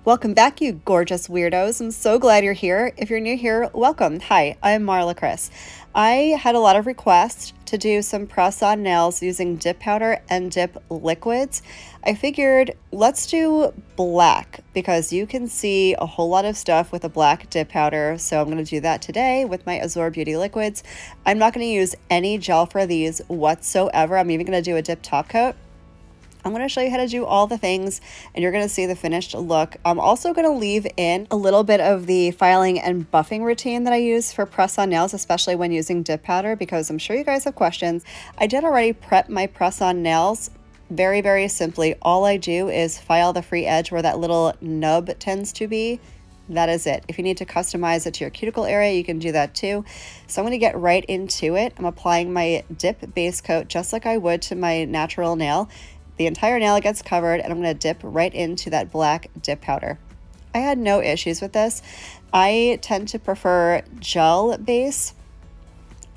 Welcome back, you gorgeous weirdos. I'm so glad you're here. If you're new here, welcome. Hi, I'm Marlakris. I had a lot of requests to do some press-on nails using dip powder and dip liquids. I figured let's do black because you can see a whole lot of stuff with a black dip powder. So I'm going to do that today with my Azure Beauty liquids. I'm not going to use any gel for these whatsoever. I'm even going to do a dip top coat. I'm going to show you how to do all the things and you're going to see the finished look. I'm also going to leave in a little bit of the filing and buffing routine that I use for press-on nails, especially when using dip powder, because I'm sure you guys have questions. I did already prep my press-on nails very, very simply. All I do is file the free edge where that little nub tends to be. That is it. If you need to customize it to your cuticle area, you can do that too. So I'm going to get right into it. I'm applying my dip base coat just like I would to my natural nail. The entire nail gets covered and I'm going to dip right into that black dip powder. I had no issues with this. I tend to prefer gel base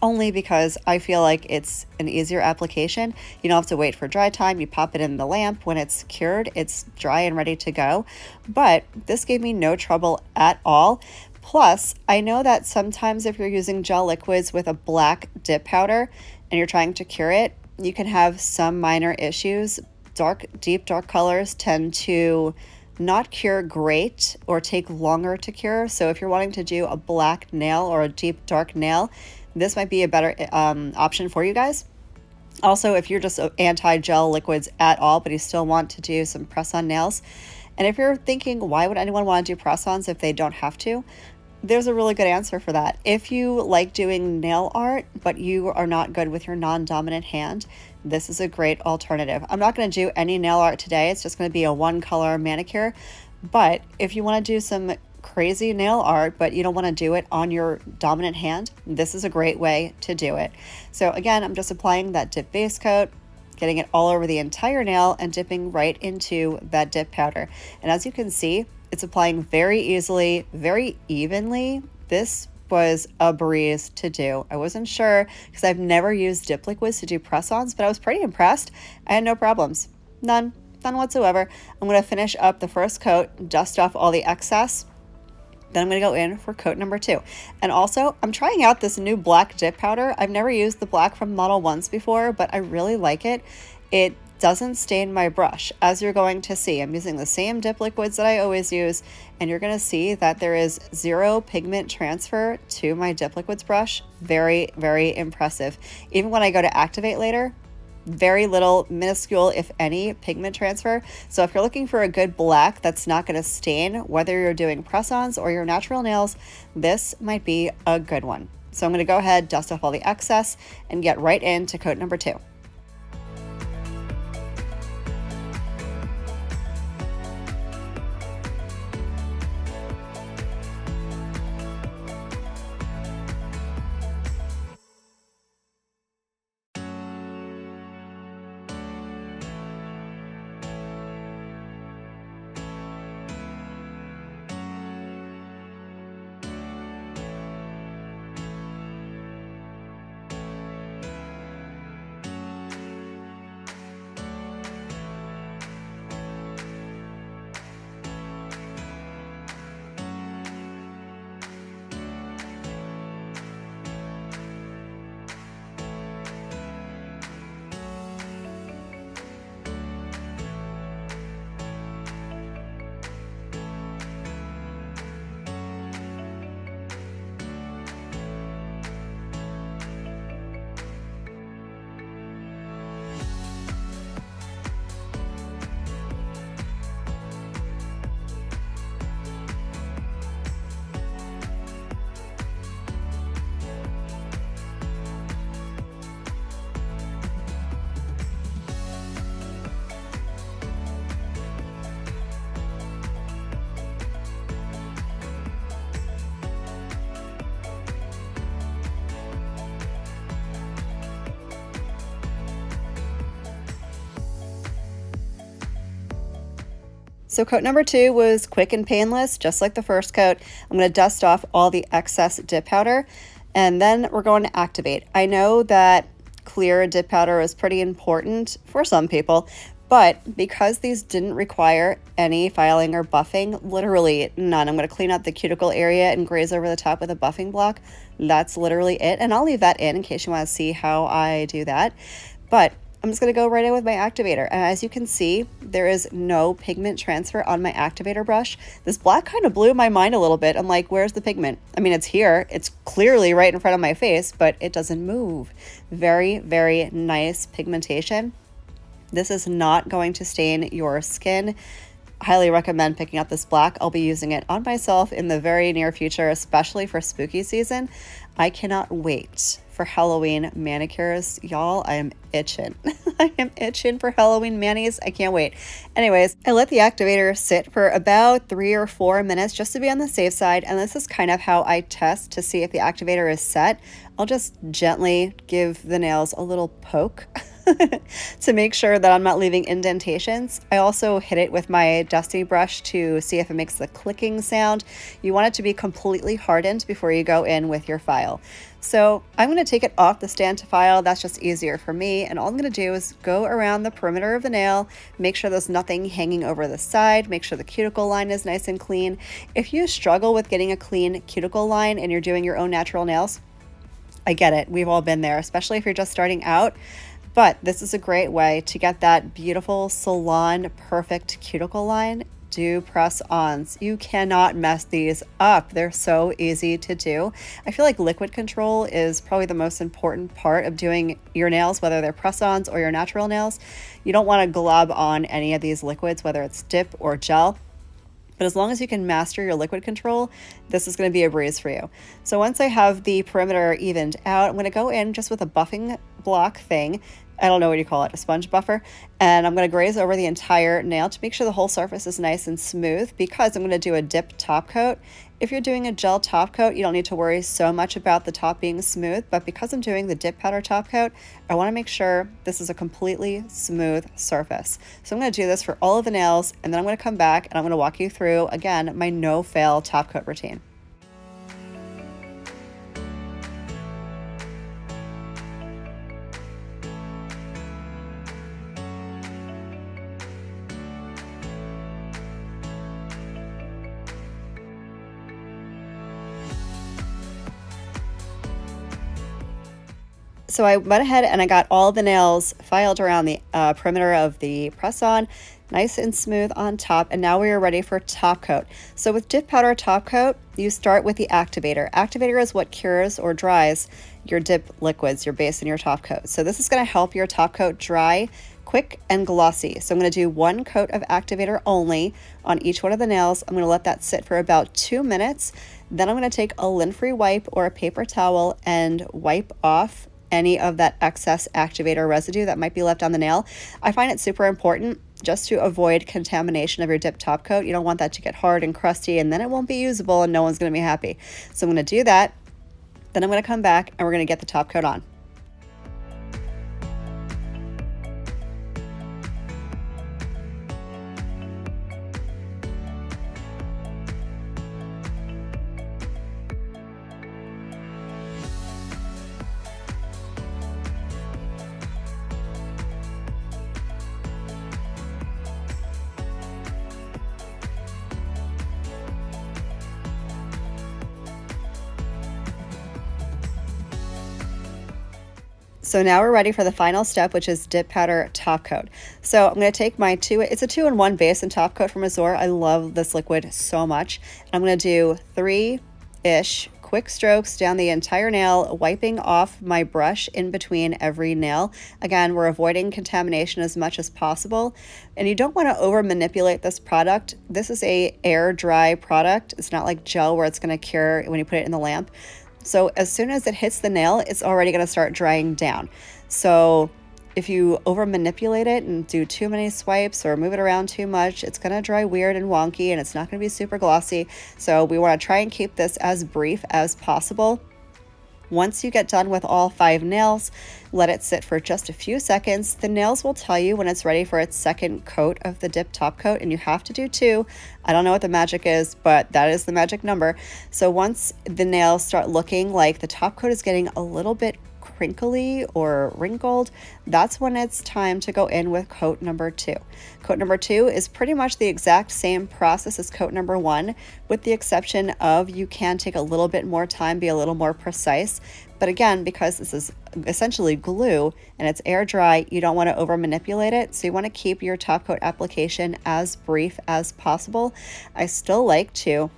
only because I feel like it's an easier application. You don't have to wait for dry time. You pop it in the lamp. When it's cured, it's dry and ready to go. But this gave me no trouble at all. Plus, I know that sometimes if you're using gel liquids with a black dip powder and you're trying to cure it, you can have some minor issues. Deep dark colors tend to not cure great or take longer to cure. So if you're wanting to do a black nail or a deep dark nail, this might be a better option for you guys. Also, if you're just anti-gel liquids at all, but you still want to do some press-on nails, and if you're thinking, why would anyone want to do press-ons if they don't have to? There's a really good answer for that. If you like doing nail art, but you are not good with your non-dominant hand, this is a great alternative. I'm not going to do any nail art today. It's just going to be a one color manicure. But if you want to do some crazy nail art, but you don't want to do it on your dominant hand, this is a great way to do it. So again, I'm just applying that dip base coat, getting it all over the entire nail and dipping right into that dip powder. And as you can see, it's applying very easily, very evenly. This was a breeze to do. I wasn't sure because I've never used dip liquids to do press-ons, but I was pretty impressed. I had no problems. None whatsoever. I'm going to finish up the first coat, dust off all the excess. Then I'm going to go in for coat number 2. And also, I'm trying out this new black dip powder. I've never used the black from Modelones before, but I really like it. It doesn't stain my brush. As you're going to see, I'm using the same dip liquids that I always use, and you're going to see that there is zero pigment transfer to my dip liquids brush. Very, very impressive. Even when I go to activate later, very little, minuscule, if any, pigment transfer. So if you're looking for a good black that's not going to stain, whether you're doing press-ons or your natural nails, this might be a good one. So I'm going to go ahead, dust off all the excess, and get right into coat number 2. So coat number 2 was quick and painless, just like the first coat. I'm going to dust off all the excess dip powder, and then we're going to activate. I know that clear dip powder is pretty important for some people, But because these didn't require any filing or buffing, literally none. I'm going to clean up the cuticle area and graze over the top with a buffing block. That's literally it. And I'll leave that in case you want to see how I do that. But I'm just going to go right in with my activator. And as you can see, there is no pigment transfer on my activator brush. This black kind of blew my mind a little bit. I'm like, where's the pigment? I mean, it's here. It's clearly right in front of my face, but it doesn't move. Very, very nice pigmentation. This is not going to stain your skin. Highly recommend picking up this black. I'll be using it on myself in the very near future, especially for spooky season. I cannot wait for Halloween manicures. Y'all, I am itching. I am itching for Halloween manis. I can't wait. Anyways, I let the activator sit for about 3 or 4 minutes just to be on the safe side. And this is kind of how I test to see if the activator is set. I'll just gently give the nails a little poke to make sure that I'm not leaving indentations. I also hit it with my dusty brush to see if it makes the clicking sound. You want it to be completely hardened before you go in with your file. So I'm going to take it off the stand to file. That's just easier for me. And all I'm going to do is go around the perimeter of the nail, make sure there's nothing hanging over the side, make sure the cuticle line is nice and clean. If you struggle with getting a clean cuticle line and you're doing your own natural nails, I get it. We've all been there, especially if you're just starting out. But this is a great way to get that beautiful salon perfect cuticle line. Do press-ons. You cannot mess these up. They're so easy to do. I feel like liquid control is probably the most important part of doing your nails, whether they're press-ons or your natural nails. You don't want to glob on any of these liquids, whether it's dip or gel. But as long as you can master your liquid control, this is going to be a breeze for you. So once I have the perimeter evened out, I'm going to go in just with a buffing block thing. I don't know what you call it, a sponge buffer. And I'm going to graze over the entire nail to make sure the whole surface is nice and smooth, because I'm going to do a dip top coat. If you're doing a gel top coat, you don't need to worry so much about the top being smooth, but because I'm doing the dip powder top coat, I want to make sure this is a completely smooth surface. So I'm going to do this for all of the nails, and then I'm going to come back and I'm going to walk you through, again, my no-fail top coat routine. So I went ahead and I got all the nails filed around the perimeter of the press-on, nice and smooth on top, and now we are ready for top coat. So with dip powder top coat, you start with the activator. Activator is what cures or dries your dip liquids, your base and your top coat. So this is going to help your top coat dry quick and glossy. So I'm going to do 1 coat of activator only on each one of the nails. I'm going to let that sit for about 2 minutes. Then I'm going to take a lint-free wipe or a paper towel and wipe off any of that excess activator residue that might be left on the nail. I find it super important just to avoid contamination of your dip top coat. You don't want that to get hard and crusty, and then it won't be usable and no one's going to be happy. So I'm going to do that. Then I'm going to come back and we're going to get the top coat on. So now we're ready for the final step, which is dip powder top coat. So I'm going to take my it's a 2-in-1 base and top coat from Azure. I love this liquid so much. I'm going to do 3-ish quick strokes down the entire nail, wiping off my brush in between every nail. Again, we're avoiding contamination as much as possible. And you don't want to over manipulate this product. This is a air dry product. It's not like gel where it's going to cure when you put it in the lamp. So as soon as it hits the nail, it's already going to start drying down. So if you over manipulate it and do too many swipes or move it around too much, it's going to dry weird and wonky and it's not going to be super glossy. So we want to try and keep this as brief as possible. Once you get done with all 5 nails, let it sit for just a few seconds. The nails will tell you when it's ready for its second coat of the dip top coat, and you have to do 2. I don't know what the magic is, but that is the magic number. So once the nails start looking like the top coat is getting a little bit crinkly or wrinkled, that's when it's time to go in with coat number 2. Coat number 2 is pretty much the exact same process as coat number 1, with the exception of you can take a little bit more time, be a little more precise. But again, because this is essentially glue and it's air dry, you don't want to over manipulate it. So you want to keep your top coat application as brief as possible. I still like to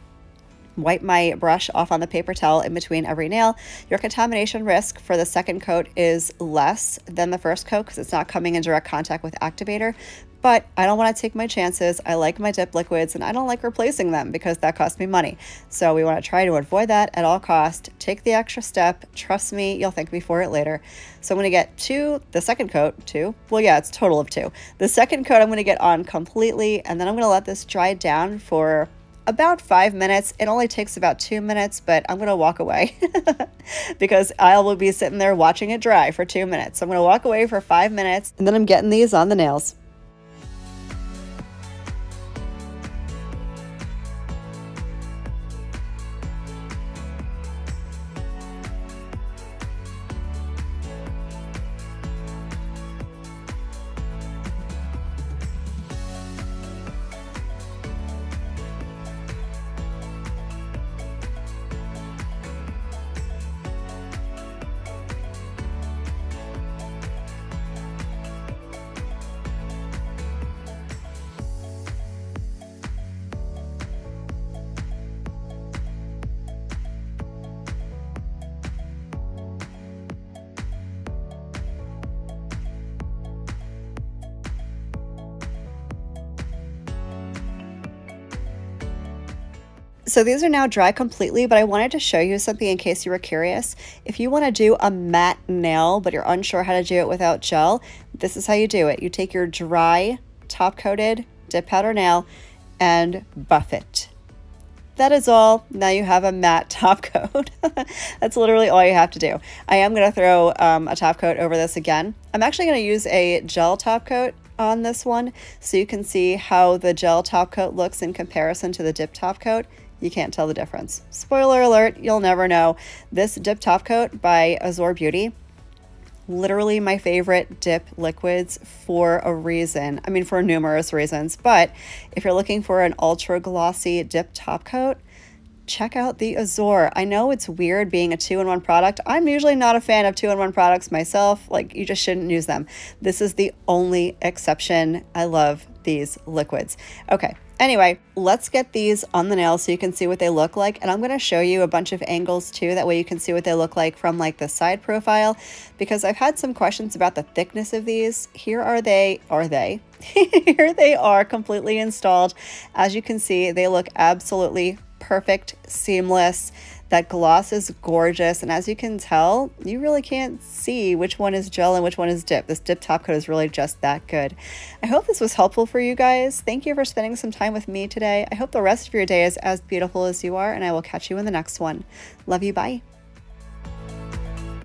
wipe my brush off on the paper towel in between every nail. Your contamination risk for the second coat is less than the first coat because it's not coming in direct contact with activator. But I don't want to take my chances. I like my dip liquids and I don't like replacing them because that costs me money. So we want to try to avoid that at all costs. Take the extra step. Trust me, you'll thank me for it later. So I'm going to get the second coat, well, yeah, it's a total of 2. The second coat I'm going to get on completely, and then I'm going to let this dry down for about 5 minutes. It only takes about 2 minutes, but I'm going to walk away because I will be sitting there watching it dry for 2 minutes. So I'm going to walk away for 5 minutes and then I'm getting these on the nails. So these are now dry completely, but I wanted to show you something in case you were curious. If you want to do a matte nail, but you're unsure how to do it without gel, this is how you do it. You take your dry, top-coated dip powder nail and buff it. That is all. Now you have a matte top coat. That's literally all you have to do. I am going to throw a top coat over this again. I'm actually going to use a gel top coat on this one so you can see how the gel top coat looks in comparison to the dip top coat. You can't tell the difference. Spoiler alert, you'll never know. This dip top coat by Azure Beauty, literally my favorite dip liquids for a reason. I mean, for numerous reasons, but if you're looking for an ultra glossy dip top coat, check out the Azure. I know it's weird being a 2-in-1 product. I'm usually not a fan of 2-in-1 products myself. Like, you just shouldn't use them. This is the only exception. I love these liquids. Okay. Anyway, let's get these on the nail so you can see what they look like. And I'm going to show you a bunch of angles too. That way you can see what they look like from like the side profile, because I've had some questions about the thickness of these. Here Here they are completely installed. As you can see, they look absolutely perfect, seamless. That gloss is gorgeous, and as you can tell, you really can't see which one is gel and which one is dip. This dip top coat is really just that good. I hope this was helpful for you guys. Thank you for spending some time with me today. I hope the rest of your day is as beautiful as you are, and I will catch you in the next one. Love you, bye.